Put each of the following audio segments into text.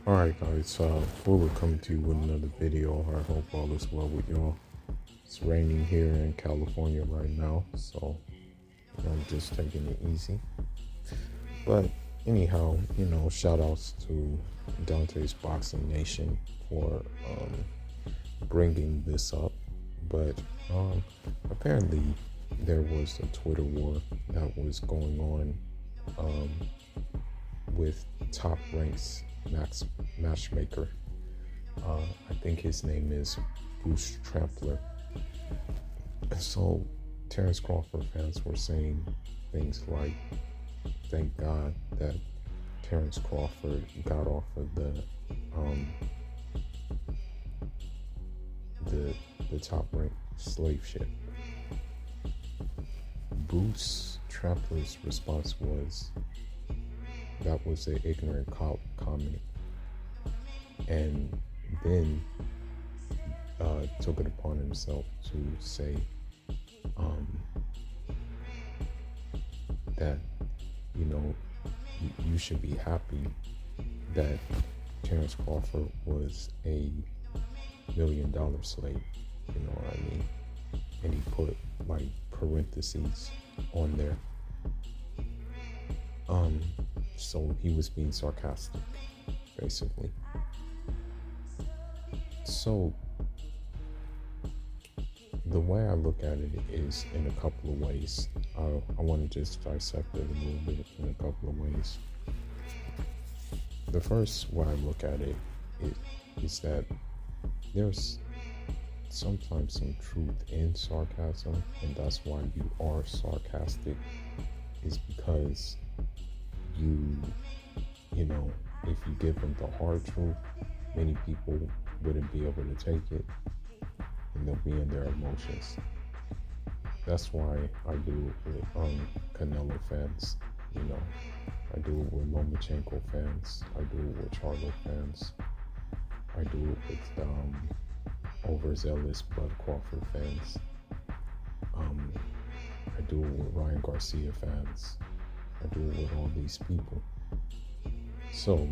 Alright guys, we're coming to you with another video. I hope all is well with y'all. It's raining here in California right now, so I'm just taking it easy. But anyhow, shout outs to Dante's Boxing Nation for bringing this up. But apparently there was a Twitter war that was going on with Top Ranks Matchmaker. I think his name is Bruce Trampler. And so Terrence Crawford fans were saying things like, thank God that Terrence Crawford got off of the top ranked slave ship. Bruce Trampler's response was, that was an ignorant comment, and then took it upon himself to say that you should be happy that Terrence Crawford was a $1 million slave. You know what I mean? And he put like parentheses on there. So he was being sarcastic, basically. So the way I look at it is in a couple of ways. I want to just dissect it a little bit in a couple of ways. The first way I look at it is that there's sometimes some truth in sarcasm, and that's why you are sarcastic, is because if you give them the hard truth, many people wouldn't be able to take it, and they'll be in their emotions. That's why I do it with Canelo fans. I do it with Lomachenko fans. I do it with Charlo fans. I do it with overzealous Bud Crawford fans. I do it with Ryan Garcia fans. I do it with all these people. So,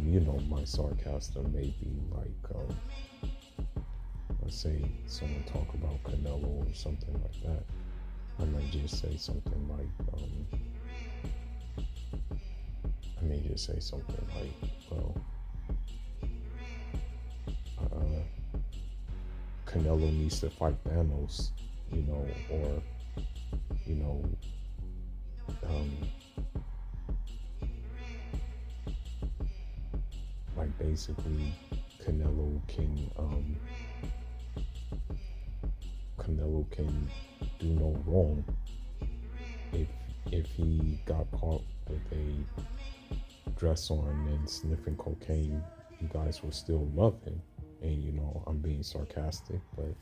my sarcasm may be like, let's say someone talk about Canelo or something like that. I might just say something like, well, Canelo needs to fight Thanos, or, like basically Canelo can do no wrong. If he got caught with a dress on and sniffing cocaine, you guys will still love him. And I'm being sarcastic, but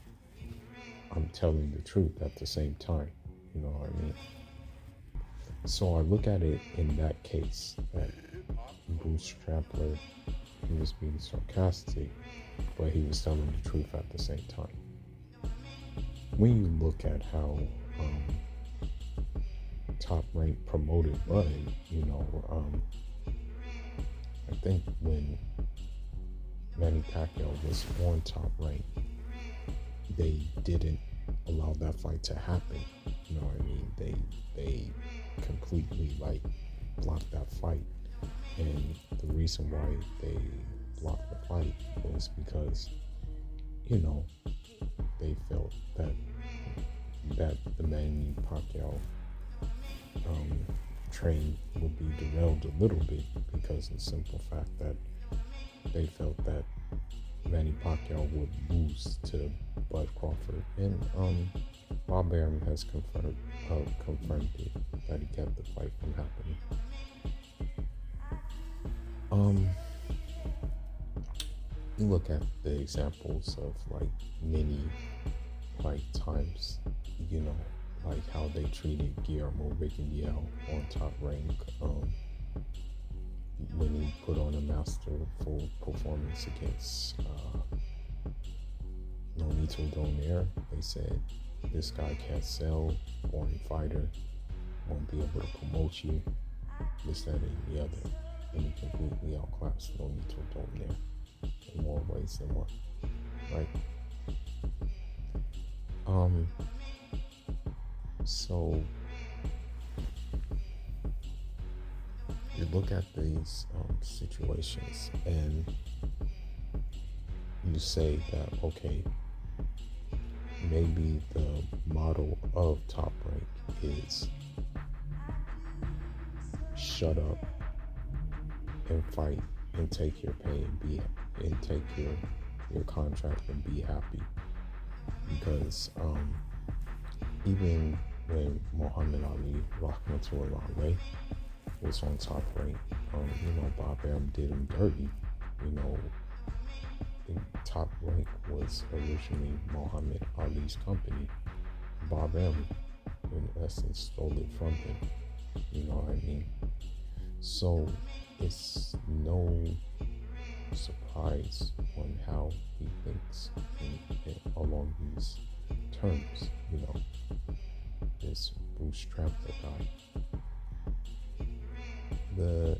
I'm telling the truth at the same time. You know what I mean? So I look at it in that case, that Bruce Trampler, he was being sarcastic, but he was telling the truth at the same time. When you look at how Top Rank promoted Bud, I think when Manny Pacquiao was on Top Rank, they didn't allow that fight to happen. You know what I mean? They completely blocked that fight, and the reason why they blocked the fight was because they felt that the Manny Pacquiao train would be derailed a little bit, because of the simple fact that they felt that Manny Pacquiao would lose to Bud Crawford, and Bob Arum has confirmed it, that he kept the fight from happening. You look at the examples of many times, how they treated Guillermo Rigondeaux on Top Rank, when he put on a masterful performance against Nonito Donaire. They said, this guy can't sell, boring fighter, won't be able to promote you, this, that, and the other. And he completely outclassed Nonito Donaire. more ways than one, right? Um, so you look at these situations and you say that, okay, maybe the model of Top Rank is shut up and fight and take your pay and take your contract and be happy. Because even when Muhammad Ali Rahmatullah was on Top Rank, Bob Arum did him dirty. Top Rank was originally Muhammad Ali's company. Bob Arum, in essence, stole it from him. You know what I mean? So it's no surprise on how he thinks along these terms. This Bruce Trampler guy. The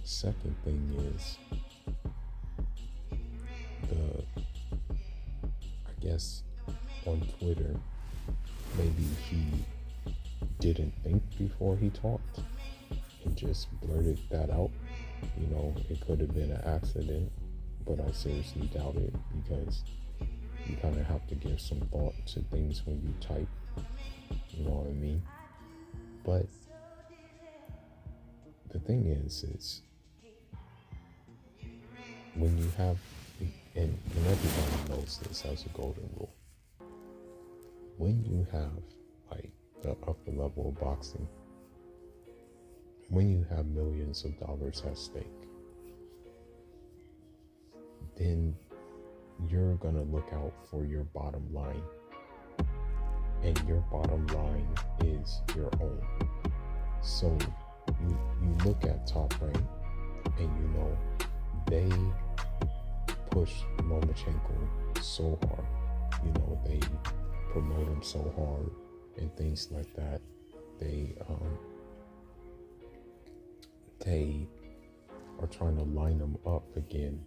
second thing is I guess on Twitter, maybe he didn't think before he talked and just blurted that out. It could have been an accident, but I seriously doubt it, because you kind of have to give some thought to things when you type. You know what I mean? But the thing is when you have, and everybody knows this as a golden rule, when you have like the upper level of boxing, when you have millions of dollars at stake, then you're gonna look out for your bottom line. And your bottom line is your own. So you look at Top Rank and they push Lomachenko so hard. They promote him so hard and things like that. They are trying to line him up again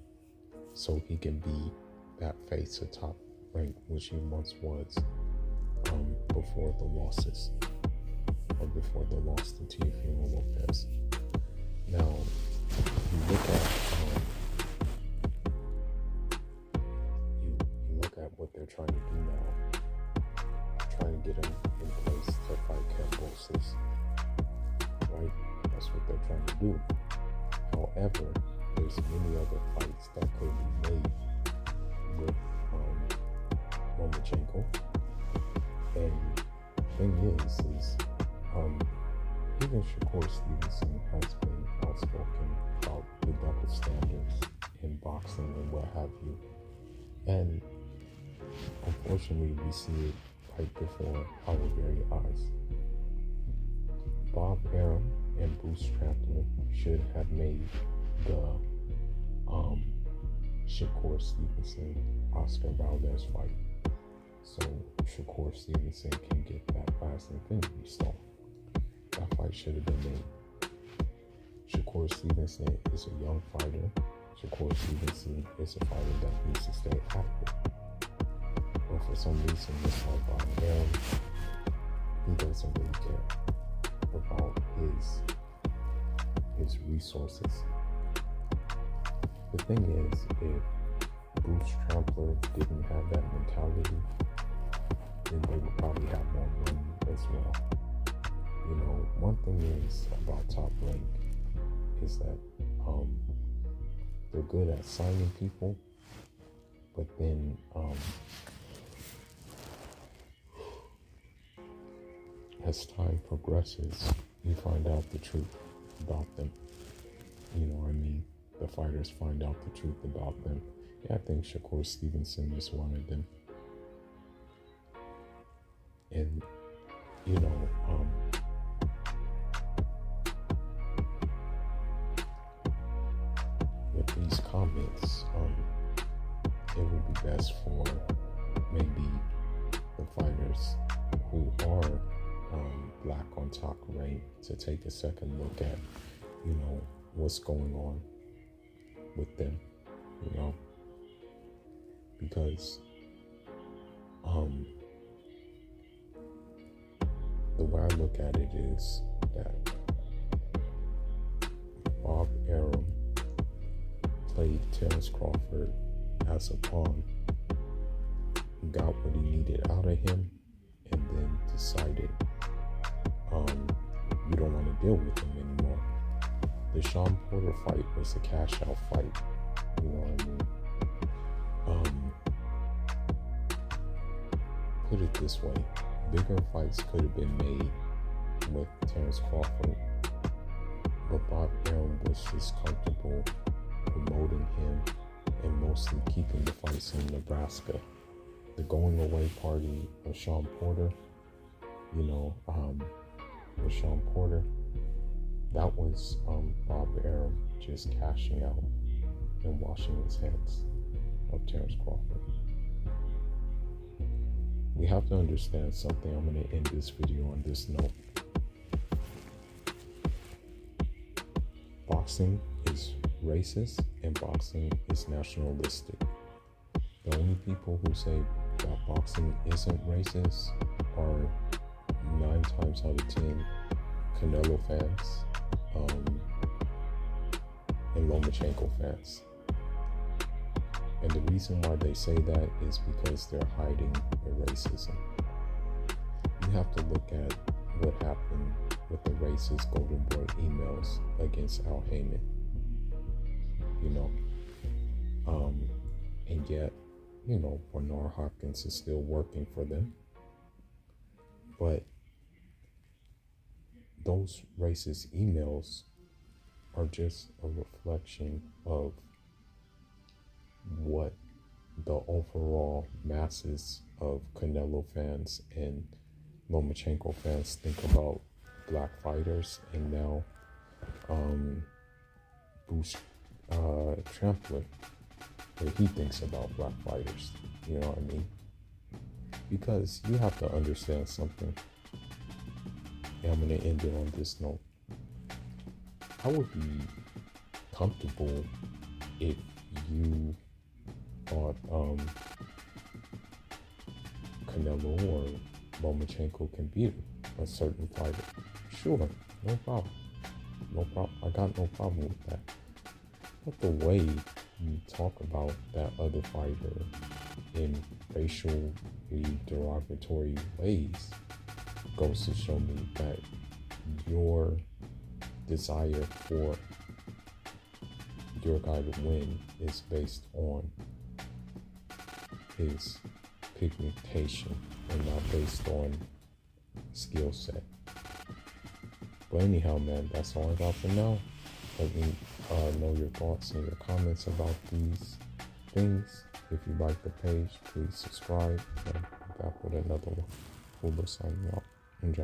so he can be that face of Top Rank, which he once was before the losses, or before the loss to Teofimo Lopez. Now, you look at what they're trying to do now, trying to get him in place to fight Kambosos, right? That's what they're trying to do. However, there's many other fights that could be made with Lomachenko. And the thing is even Shakur Stevenson has been outspoken about the double standards in boxing and what have you. And unfortunately, we see it right before our very eyes. Bob Arum and Bruce Tramplers should have made the Shakur Stevenson Oscar Valdez fight, so Shakur Stevenson can get that Fast Infinity Stone. That fight should have been made. Shakur Stevenson is a young fighter. Shakur Stevenson is a fighter that needs to stay active. But for some reason, this like Bob Arum, he doesn't really care about his resources. The thing is, if Bruce Trampler didn't have that mentality, then they would probably have more money as well. One thing is about Top Rank is that they're good at signing people, but then as time progresses, you find out the truth about them. You know what I mean? The fighters find out the truth about them. Yeah, I think Shakur Stevenson is one of them. And, with these comments, it would be best for maybe the fighters who are black on Top Rank to take a second look at, what's going on with them, because the way I look at it is that Bob Arum played Terrence Crawford as a pawn, got what he needed out of him, and then decided you don't want to deal with him anymore. The Shawn Porter fight was a cash out fight. You know what I mean? Put it this way, bigger fights could have been made with Terrence Crawford, but Bob Arum was just comfortable promoting him and mostly keeping the fights in Nebraska. The going away party of Shawn Porter, with Shawn Porter, that was Bob Arum just cashing out and washing his hands of Terrence Crawford. We have to understand something. I'm going to end this video on this note. Boxing is racist and boxing is nationalistic. The only people who say that boxing isn't racist are 9 times out of 10 Canelo fans and Lomachenko fans. And the reason why they say that is because they're hiding their racism. You have to look at what happened with the racist Golden Boy emails against Al Heyman. And yet, Bernard Hopkins is still working for them. But those racist emails are just a reflection of what the overall masses of Canelo fans and Lomachenko fans think about black fighters, and now Bruce Tramplers, what he thinks about black fighters. You know what I mean? Because you have to understand something. And I'm going to end it on this note. I would be comfortable if you thought Canelo or Lomachenko can beat a certain fighter. Sure, no problem. I got no problem with that. But the way you talk about that other fighter in racially derogatory ways goes to show me that your desire for your guy to win is based on his pigmentation and not based on skill set. But anyhow, man, that's all I got for now. Let me know your thoughts and your comments about these things. If you like the page, please subscribe. And back with another one. Hula signing out. Enjoy.